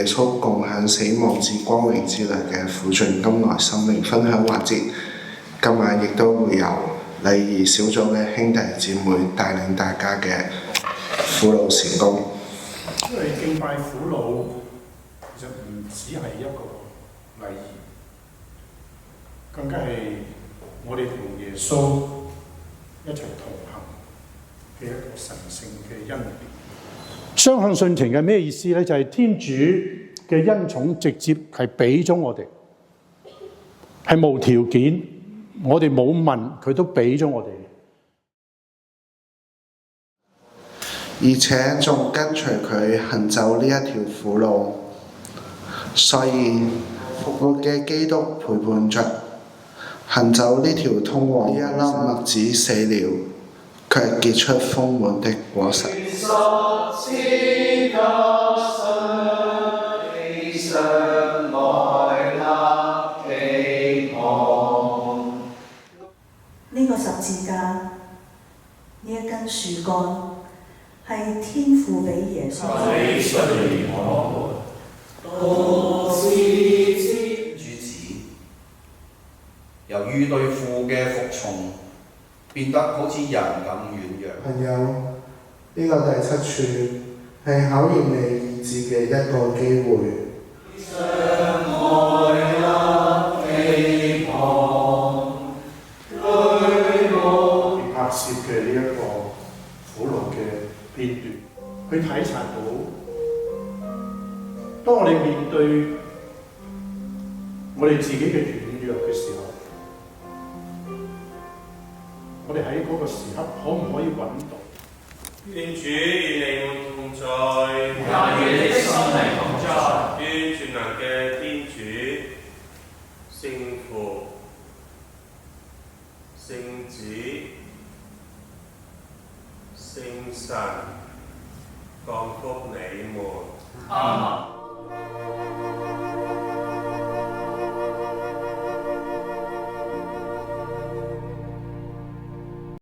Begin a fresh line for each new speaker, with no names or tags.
穌共享死亡至光榮之旅嘅苦盡甘來生命分享環節。今晚亦都會由禮儀小組嘅兄弟姊妹帶領大家嘅苦路事工。
因為敬拜苦路其實唔只係一個禮儀，更加係我哋同耶穌一齊同行嘅一個神聖嘅恩典。雙向順情嘅咩意思咧？就係天主嘅恩寵直接係俾咗我哋，係無條件，我哋冇問佢都俾咗我哋。
而且仲跟隨佢行走呢一條苦路，所以復活嘅基督陪伴着行走呢條通往呢一粒麥子死了，卻結出豐滿的果實。
呢個十字架，呢一根樹幹，係天父俾耶穌。
主子由於對父嘅服從，變得好似人咁軟弱。
朋友，呢個第7處係考驗你意志嘅一個機會。
拍攝嘅呢一個苦路嘅片段，去體察到，當我哋面對我哋自己嘅軟弱嘅時候，我哋喺嗰個時刻可唔可以揾到？
天主與你們同在，
也與你的心靈同在。
願全能嘅天主、聖父、聖子、聖神降福你們。
阿們。